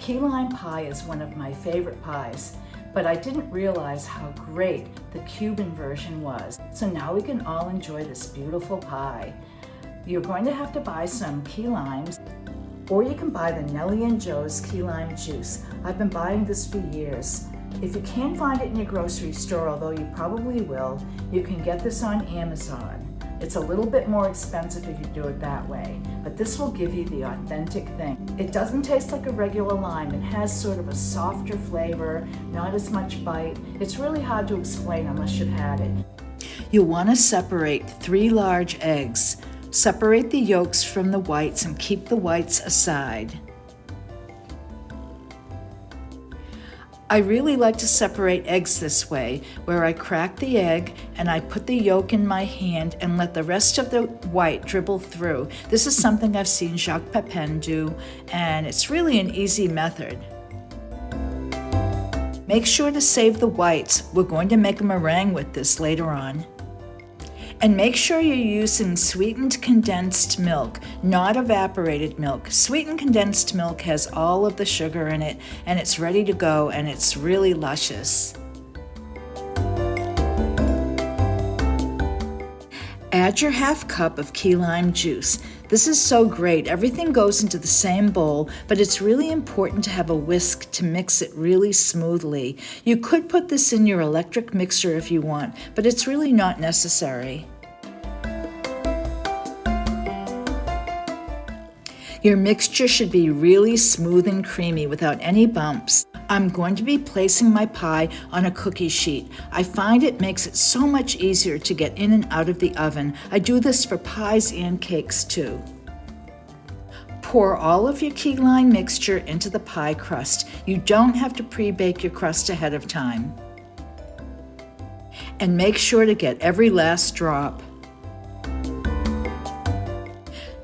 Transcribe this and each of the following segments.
key lime pie is one of my favorite pies, but I didn't realize how great the Cuban version was. So now we can all enjoy this beautiful pie. You're going to have to buy some key limes, or you can buy the Nellie and Joe's key lime juice. I've been buying this for years. If you can't find it in your grocery store, although you probably will, you can get this on Amazon. It's a little bit more expensive if you do it that way, but this will give you the authentic thing. It doesn't taste like a regular lime. It has sort of a softer flavor, not as much bite. It's really hard to explain unless you've had it. You'll want to separate 3 large eggs. Separate the yolks from the whites and keep the whites aside. I really like to separate eggs this way, where I crack the egg and I put the yolk in my hand and let the rest of the white dribble through. This is something I've seen Jacques Pepin do, and it's really an easy method. Make sure to save the whites. We're going to make a meringue with this later on. And make sure you're using sweetened condensed milk, not evaporated milk. Sweetened condensed milk has all of the sugar in it, and it's ready to go, and it's really luscious. Add your ½ cup of key lime juice. This is so great. Everything goes into the same bowl, but it's really important to have a whisk to mix it really smoothly. You could put this in your electric mixer if you want, but it's really not necessary. Your mixture should be really smooth and creamy without any bumps. I'm going to be placing my pie on a cookie sheet. I find it makes it so much easier to get in and out of the oven. I do this for pies and cakes too. Pour all of your key lime mixture into the pie crust. You don't have to pre-bake your crust ahead of time. And make sure to get every last drop.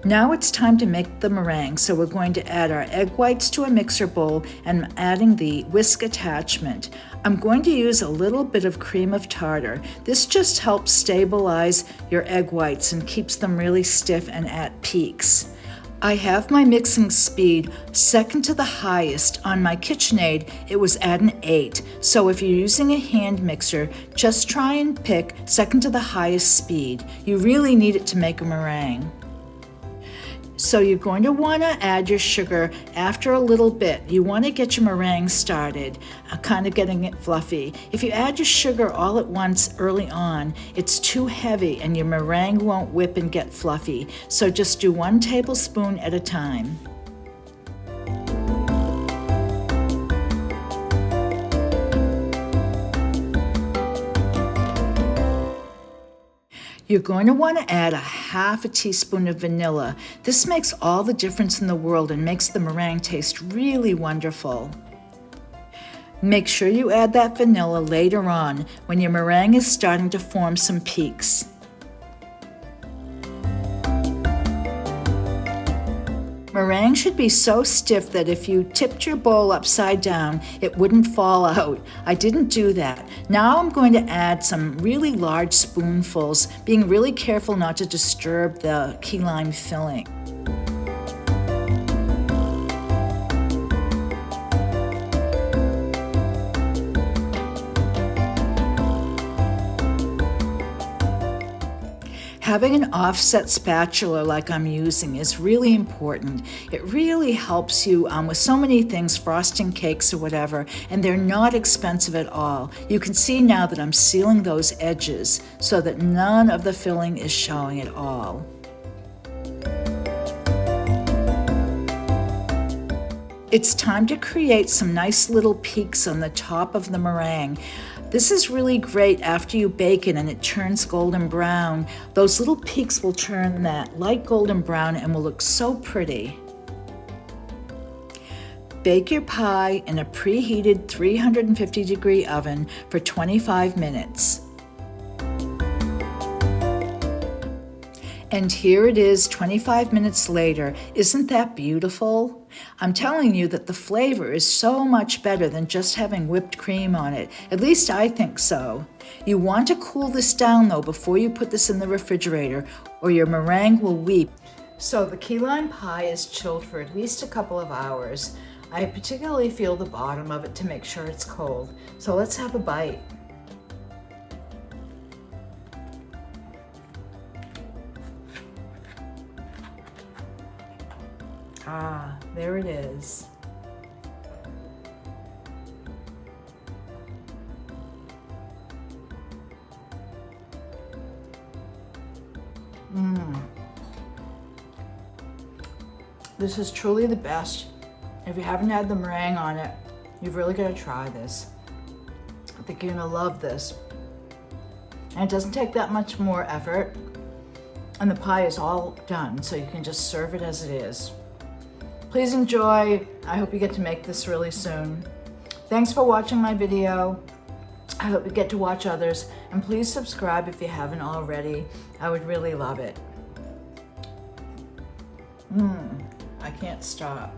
Now it's time to make the meringue, so we're going to add our egg whites to a mixer bowl and adding the whisk attachment. I'm going to use a little bit of cream of tartar. This just helps stabilize your egg whites and keeps them really stiff and at peaks. I have my mixing speed second to the highest. On my KitchenAid, it was at an 8. So if you're using a hand mixer, just try and pick second to the highest speed. You really need it to make a meringue. So you're going to want to add your sugar after a little bit. You want to get your meringue started, kind of getting it fluffy. If you add your sugar all at once early on, it's too heavy and your meringue won't whip and get fluffy. So just do 1 tablespoon at a time. You're going to want to add a ½ teaspoon of vanilla. This makes all the difference in the world and makes the meringue taste really wonderful. Make sure you add that vanilla later on when your meringue is starting to form some peaks. Meringue should be so stiff that if you tipped your bowl upside down, it wouldn't fall out. I didn't do that. Now I'm going to add some really large spoonfuls, being really careful not to disturb the key lime filling. Having an offset spatula like I'm using is really important. It really helps you with so many things, frosting cakes or whatever, and they're not expensive at all. You can see now that I'm sealing those edges so that none of the filling is showing at all. It's time to create some nice little peaks on the top of the meringue. This is really great after you bake it and it turns golden brown. Those little peaks will turn that light golden brown and will look so pretty. Bake your pie in a preheated 350-degree oven for 25 minutes. And here it is 25 minutes later. Isn't that beautiful? I'm telling you that the flavor is so much better than just having whipped cream on it. At least I think so. You want to cool this down though before you put this in the refrigerator or your meringue will weep. So the key lime pie is chilled for at least a couple of hours. I particularly feel the bottom of it to make sure it's cold. So let's have a bite. Ah, there it is. This is truly the best. If you haven't had the meringue on it, you've really got to try this. I think you're gonna love this. And it doesn't take that much more effort. And the pie is all done, so you can just serve it as it is. Please enjoy. I hope you get to make this really soon. Thanks for watching my video. I hope you get to watch others. And please subscribe if you haven't already. I would really love it. I can't stop.